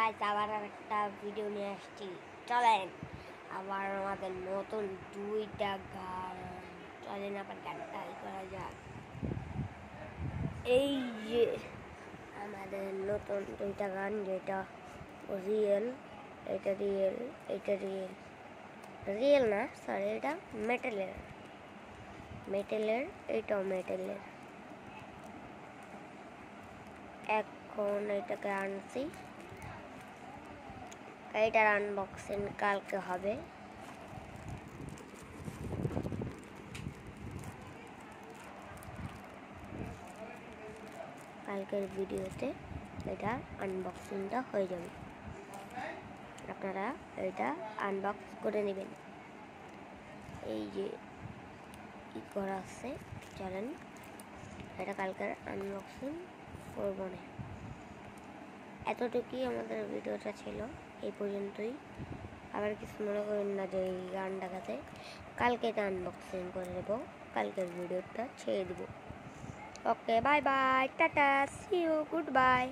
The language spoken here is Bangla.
গাইস, আবার একটা ভিডিও নিয়ে আসছি। চলেন আবার আমাদের নতুন দুইটা গান, চলেন আবার গানটা করা যাক। এই যে আমাদের নতুন দুইটা গান, যেটা রিয়েল, এটা রিয়েল, এটা রিয়েল, রিয়েল না সরি, এটা মেটালের, মেটালের, এটাও মেটালের। এখন এটাকে আনছি, এটার আনবক্সিং কালকে হবে। কালকের ভিডিওতে এটা আনবক্সিংটা হয়ে যাবে, আপনারা এটা আনবক্স করে নেবেন। এই যে কি করা আছে, চলেন এটা কালকের আনবক্সিং করব না। এতটুকুই আমাদের ভিডিওটা ছিল, এই পর্যন্তই। আবার কিছু মনে করেন না যে এই গানটাতে কালকে এটা আনবক্সিং করে দেবো, কালকের ভিডিওটা ছেড়ে দেবো। Okay, bye bye, tata, see you, good by.